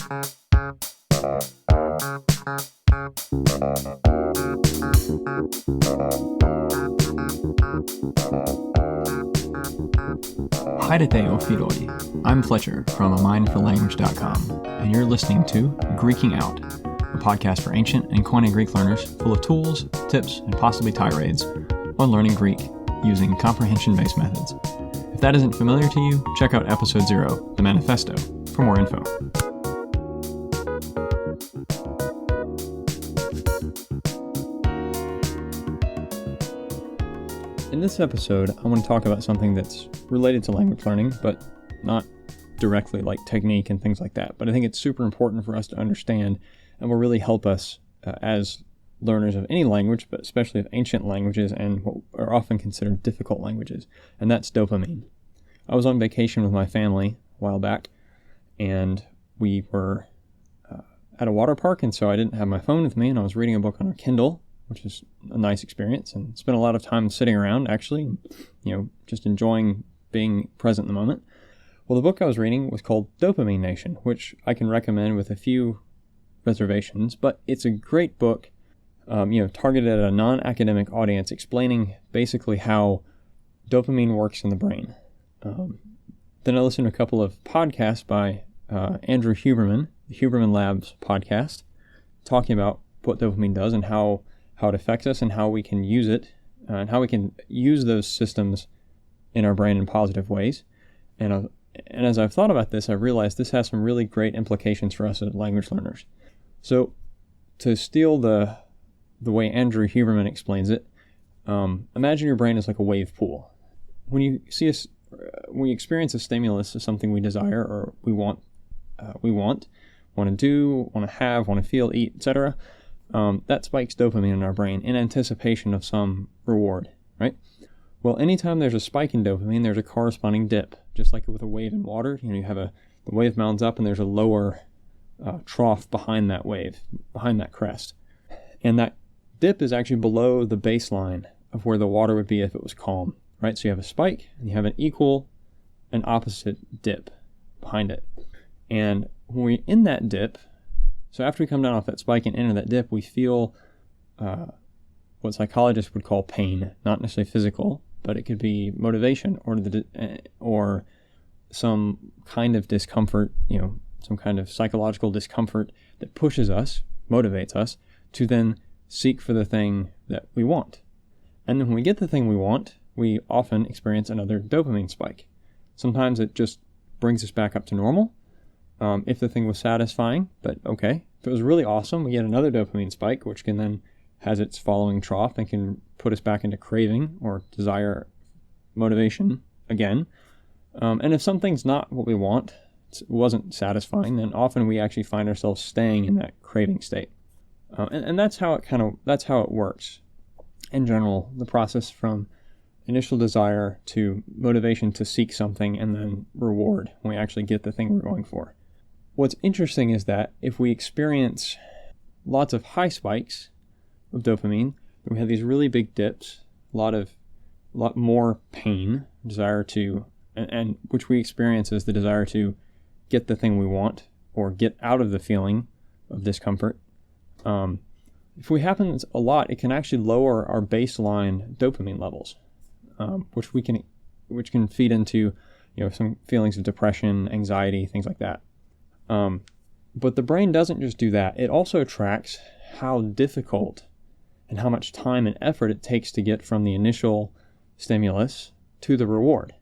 Haidete o Filoi. I'm Fletcher from amindforlanguage.com, and you're listening to Greeking Out, a podcast for ancient and Koine Greek learners full of tools, tips, and possibly tirades on learning Greek using comprehension-based methods. If that isn't familiar to you, check out episode 0, The Manifesto, for more info. In this episode, I want to talk about something that's related to language learning, but not directly like technique and things like that. But I think it's super important for us to understand and will really help us as learners of any language, but especially of ancient languages and what are often considered difficult languages, and that's dopamine. I was on vacation with my family a while back, and we were at a water park, and so I didn't have my phone with me, and I was reading a book on a Kindle, which is a nice experience, and spent a lot of time sitting around, actually, just enjoying being present in the moment. Well, the book I was reading was called Dopamine Nation, which I can recommend with a few reservations, but it's a great book, targeted at a non-academic audience, explaining basically how dopamine works in the brain. Then I listened to a couple of podcasts by Andrew Huberman, the Huberman Labs podcast, talking about what dopamine does and how it affects us and how we can use it, and how we can use those systems in our brain in positive ways. And as I've thought about this, I've realized this has some really great implications for us as language learners. So to steal the way Andrew Huberman explains it, imagine your brain is like a wave pool. When you experience a stimulus as something we desire or we want to do, want to have, want to feel, eat, etc., that spikes dopamine in our brain in anticipation of some reward, right? Well, anytime there's a spike in dopamine, there's a corresponding dip, just like with a wave in water. You have the wave mounds up and there's a lower trough behind that wave, behind that crest. And that dip is actually below the baseline of where the water would be if it was calm, right? So you have a spike and you have an equal and opposite dip behind it. And when we're in that dip, so after we come down off that spike and enter that dip, we feel what psychologists would call pain, not necessarily physical, but it could be motivation or some kind of discomfort, some kind of psychological discomfort that pushes us, motivates us to then seek for the thing that we want. And then when we get the thing we want, we often experience another dopamine spike. Sometimes it just brings us back up to normal. If the thing was satisfying, but okay. If it was really awesome, we get another dopamine spike, which can then has its following trough and can put us back into craving or desire motivation again. And if something's not what we want, it wasn't satisfying, then often we actually find ourselves staying in that craving state. And that's how it works. In general, the process from initial desire to motivation to seek something and then reward when we actually get the thing we're going for. What's interesting is that if we experience lots of high spikes of dopamine, we have these really big dips, a lot more pain, desire to, and which we experience as the desire to get the thing we want or get out of the feeling of discomfort. If we happen a lot, it can actually lower our baseline dopamine levels, which can feed into some feelings of depression, anxiety, things like that. But the brain doesn't just do that. It also tracks how difficult and how much time and effort it takes to get from the initial stimulus to the reward.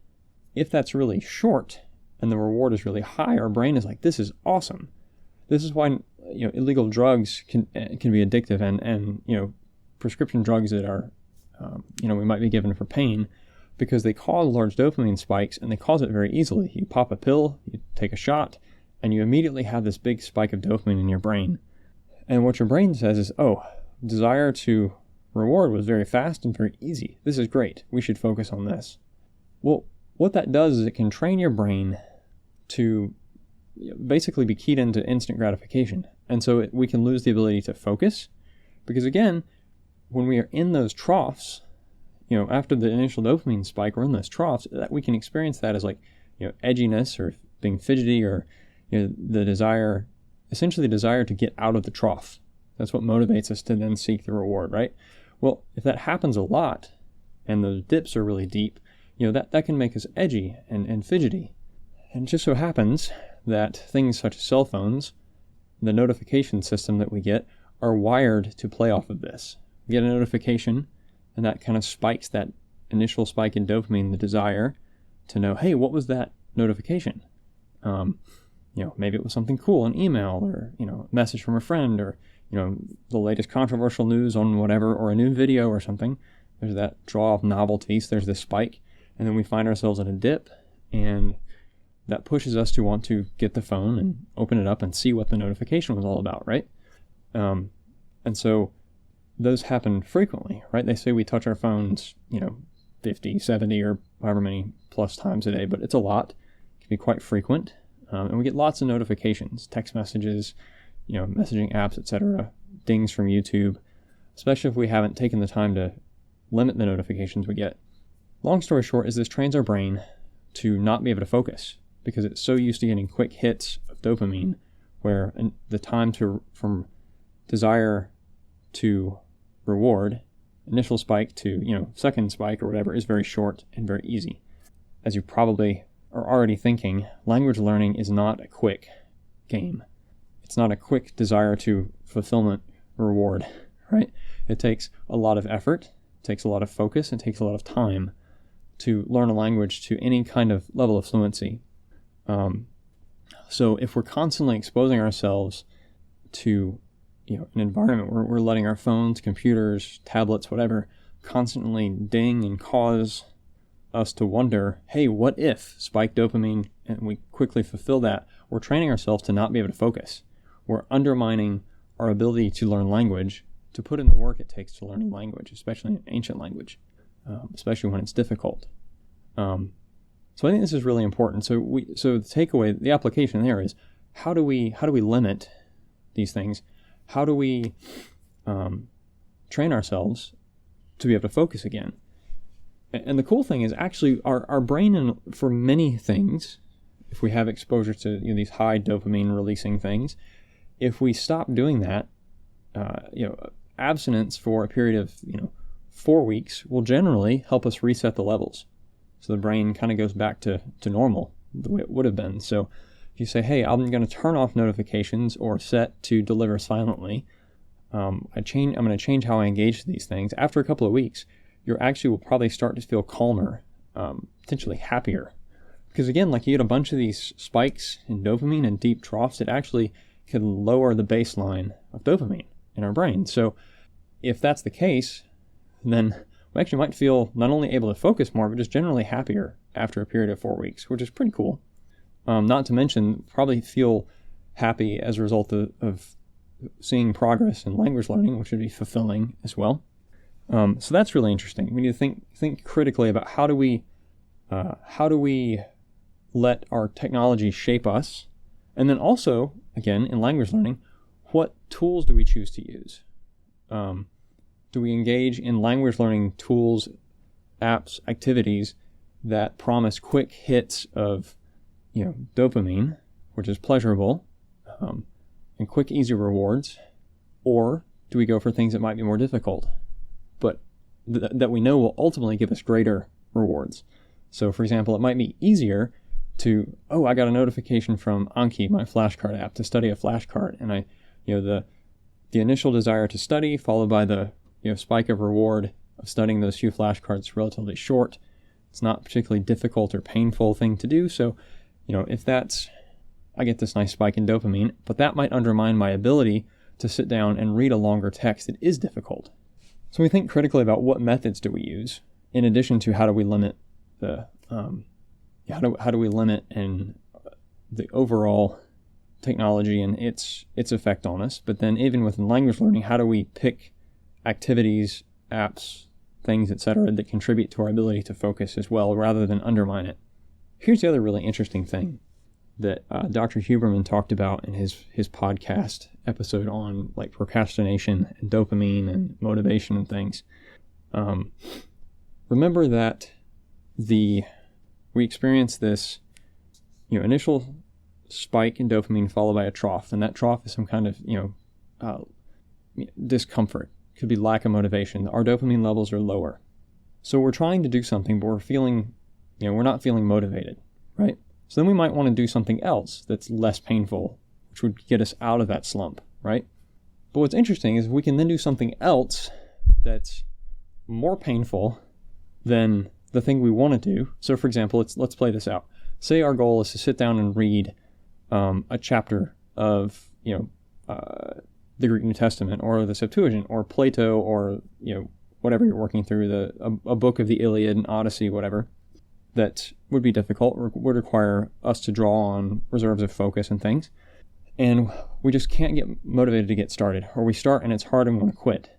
If that's really short and the reward is really high, our brain is like, this is awesome. This is why illegal drugs can be addictive, and prescription drugs that are we might be given for pain, because they cause large dopamine spikes and they cause it very easily. You pop a pill, you take a shot, and you immediately have this big spike of dopamine in your brain. And what your brain says is, oh, desire to reward was very fast and very easy. This is great. We should focus on this. Well, what that does is it can train your brain to basically be keyed into instant gratification. And so we can lose the ability to focus, because again, when we are in those troughs, after the initial dopamine spike, we're in those troughs, that we can experience that as edginess or being fidgety, or the desire essentially the desire to get out of the trough. That's what motivates us to then seek the reward, right? Well, if that happens a lot and those dips are really deep, that can make us edgy and fidgety. And it just so happens that things such as cell phones, the notification system that we get, are wired to play off of this. We get a notification, and that kind of spikes that initial spike in dopamine, the desire to know, hey, what was that notification? Maybe it was something cool, an email, or, a message from a friend, or, the latest controversial news on whatever, or a new video or something. There's that draw of novelties, there's this spike, and then we find ourselves in a dip, and that pushes us to want to get the phone and open it up and see what the notification was all about, right? And so those happen frequently, right? They say we touch our phones, 50, 70, or however many plus times a day, but it's a lot. It can be quite frequent. And we get lots of notifications, text messages, messaging apps, etc., dings from YouTube, especially if we haven't taken the time to limit the notifications we get. Long story short is this trains our brain to not be able to focus because it's so used to getting quick hits of dopamine where the time from desire to reward, initial spike to, second spike or whatever, is very short and very easy. As you probably are already thinking, language learning is not a quick game. It's not a quick desire to fulfillment reward, right? It takes a lot of effort, it takes a lot of focus, it takes a lot of time to learn a language to any kind of level of fluency. So if we're constantly exposing ourselves to an environment where we're letting our phones, computers, tablets, whatever, constantly ding and cause us to wonder, hey, what if spike dopamine and we quickly fulfill that, we're training ourselves to not be able to focus. We're undermining our ability to learn language, to put in the work it takes to learn a language, especially an ancient language, especially when it's difficult. So I think this is really important. So the takeaway, the application there is, how do we limit these things? How do we train ourselves to be able to focus again? And the cool thing is actually our brain, for many things, if we have exposure to these high dopamine releasing things, if we stop doing that, abstinence for a period of 4 weeks will generally help us reset the levels. So the brain kind of goes back to normal, the way it would have been. So if you say, hey, I'm going to turn off notifications or set to deliver silently, I'm going to change how I engage with these things. After a couple of weeks, you actually will probably start to feel calmer, potentially happier. Because again, like you get a bunch of these spikes in dopamine and deep troughs, it actually can lower the baseline of dopamine in our brain. So if that's the case, then we actually might feel not only able to focus more, but just generally happier after a period of 4 weeks, which is pretty cool. Not to mention, probably feel happy as a result of seeing progress in language learning, which would be fulfilling as well. So that's really interesting. We need to think critically about how do we let our technology shape us, and then also, again, in language learning, what tools do we choose to use? Do we engage in language learning tools, apps, activities that promise quick hits of dopamine, which is pleasurable, and quick, easy rewards, or do we go for things that might be more difficult, but that we know will ultimately give us greater rewards? So, for example, it might be easier to, I got a notification from Anki, my flashcard app, to study a flashcard, and the initial desire to study, followed by the spike of reward of studying those few flashcards, is relatively short. It's not a particularly difficult or painful thing to do. So, if I get this nice spike in dopamine, but that might undermine my ability to sit down and read a longer text that is difficult. So we think critically about what methods do we use, in addition to how do we limit the the overall technology and its effect on us. But then even within language learning, how do we pick activities, apps, things, etc., that contribute to our ability to focus as well, rather than undermine it? Here's the other really interesting thing that Dr. Huberman talked about in his podcast episode on like procrastination and dopamine and motivation and things. Remember that we experience this initial spike in dopamine followed by a trough, and that trough is some kind of, discomfort. It could be lack of motivation. Our dopamine levels are lower. So we're trying to do something, but we're not feeling motivated, right? So then we might want to do something else that's less painful, which would get us out of that slump, right? But what's interesting is we can then do something else that's more painful than the thing we want to do. So for example, let's play this out. Say our goal is to sit down and read a chapter of, the Greek New Testament or the Septuagint or Plato or, whatever you're working through, a book of the Iliad and Odyssey, whatever, that would be difficult, would require us to draw on reserves of focus and things. And we just can't get motivated to get started, or we start and it's hard and we want to quit.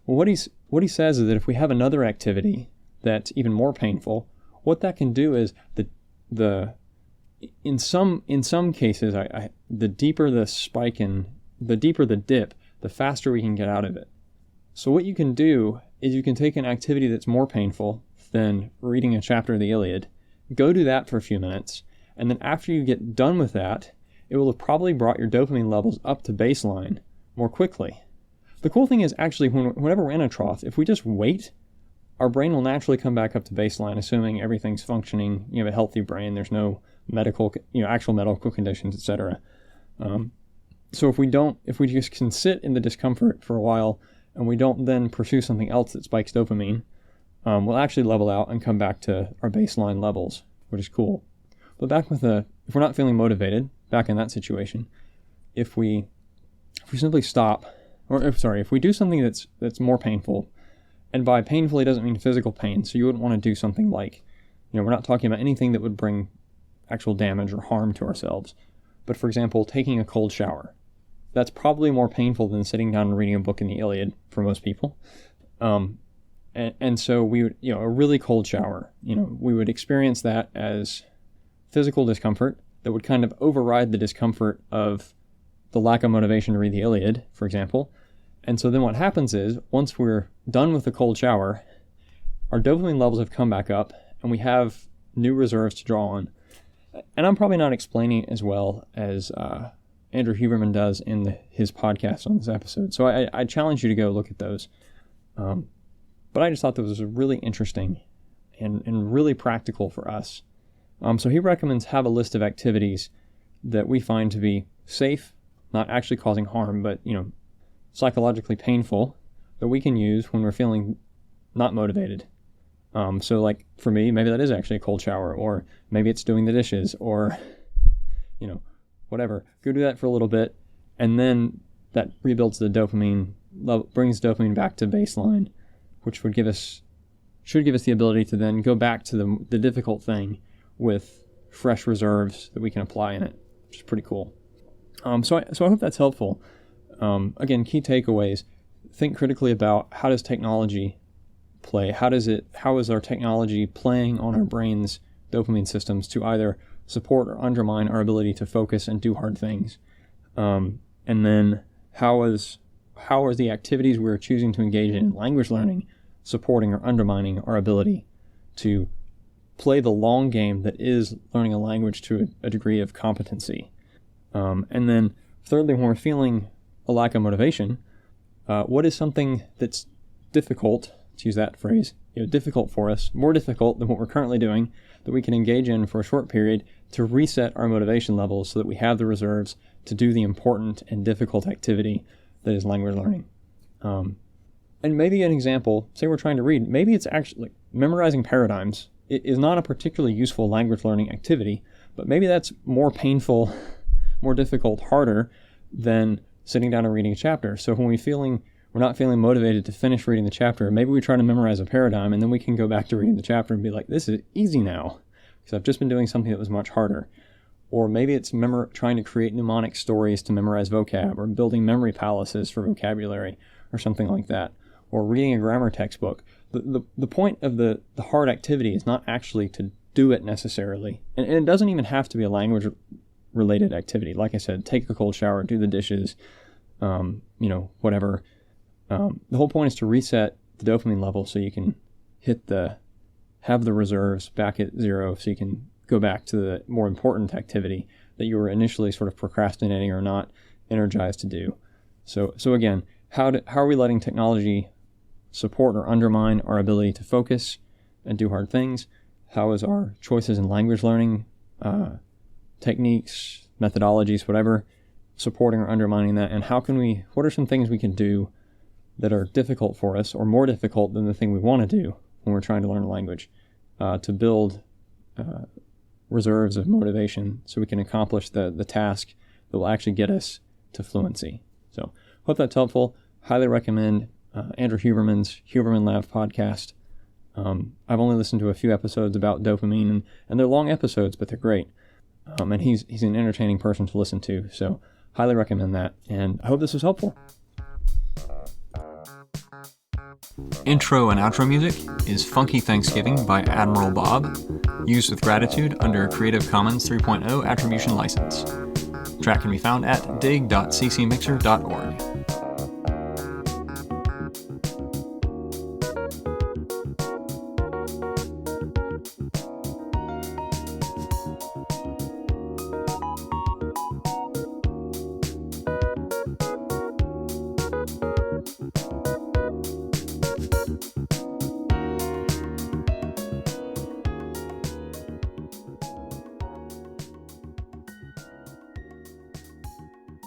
What he says is that if we have another activity that's even more painful, what that can do is in some cases, the deeper the spike and the deeper the dip, the faster we can get out of it. So what you can do is you can take an activity that's more painful than reading a chapter of the Iliad, go do that for a few minutes, and then after you get done with that, it will have probably brought your dopamine levels up to baseline more quickly. The cool thing is actually whenever we're in a trough, if we just wait, our brain will naturally come back up to baseline, assuming everything's functioning, you have a healthy brain, there's no actual medical conditions, etc. So if we just can sit in the discomfort for a while and we don't then pursue something else that spikes dopamine, we'll actually level out and come back to our baseline levels, which is cool. But if we're not feeling motivated, back in that situation, if we simply stop, if we do something that's more painful, and by painful, it doesn't mean physical pain, so you wouldn't want to do something like, we're not talking about anything that would bring actual damage or harm to ourselves. But for example, taking a cold shower. That's probably more painful than sitting down and reading a book in the Iliad for most people. And so we would, a really cold shower, we would experience that as physical discomfort that would kind of override the discomfort of the lack of motivation to read the Iliad, for example. And so then what happens is, once we're done with the cold shower, our dopamine levels have come back up and we have new reserves to draw on. And I'm probably not explaining it as well as Andrew Huberman does in his podcast on this episode. So I challenge you to go look at those. But I just thought that was really interesting and really practical for us. So he recommends have a list of activities that we find to be safe, not actually causing harm, but, psychologically painful, that we can use when we're feeling not motivated. So like for me, maybe that is actually a cold shower, or maybe it's doing the dishes, or, whatever. Go do that for a little bit, and then that rebuilds the dopamine level, brings dopamine back to baseline, which should give us the ability to then go back to the difficult thing with fresh reserves that we can apply in it, which is pretty cool. So I hope that's helpful. Again, key takeaways: think critically about how does technology play? How is our technology playing on our brain's dopamine systems to either support or undermine our ability to focus and do hard things? And then how are the activities we're choosing to engage in language learning supporting or undermining our ability to play the long game that is learning a language to a degree of competency? And then thirdly, when we're feeling a lack of motivation, what is something that's difficult, to use that phrase, difficult for us, more difficult than what we're currently doing, that we can engage in for a short period to reset our motivation levels so that we have the reserves to do the important and difficult activity that is language learning. And maybe an example, say we're trying to read, maybe it's actually memorizing paradigms. It is not a particularly useful language learning activity, but maybe that's more painful, more difficult, harder than sitting down and reading a chapter. So when we're not feeling motivated to finish reading the chapter, maybe we try to memorize a paradigm, and then we can go back to reading the chapter and be like, this is easy now, because I've just been doing something that was much harder. Or maybe it's trying to create mnemonic stories to memorize vocab, or building memory palaces for vocabulary, or something like that. Or reading a grammar textbook. The point of the hard activity is not actually to do it necessarily. And it doesn't even have to be a language-related activity. Like I said, take a cold shower, do the dishes, whatever. The whole point is to reset the dopamine level so you can have the reserves back at zero, so you can go back to the more important activity that you were initially sort of procrastinating or not energized to do. So again, how are we letting technology support or undermine our ability to focus and do hard things? How is our choices in language learning, techniques, methodologies, whatever, supporting or undermining that? And what are some things we can do that are difficult for us, or more difficult than the thing we want to do when we're trying to learn a language, to build reserves of motivation so we can accomplish the task that will actually get us to fluency. So hope that's helpful. Highly recommend Andrew Huberman's Huberman Lab podcast. I've only listened to a few episodes about dopamine, and they're long episodes, but they're great. And he's an entertaining person to listen to, so highly recommend that. And I hope this was helpful. Intro and outro music is Funky Thanksgiving by Admiral Bob, used with gratitude under a Creative Commons 3.0 attribution license. The track can be found at dig.ccmixer.org.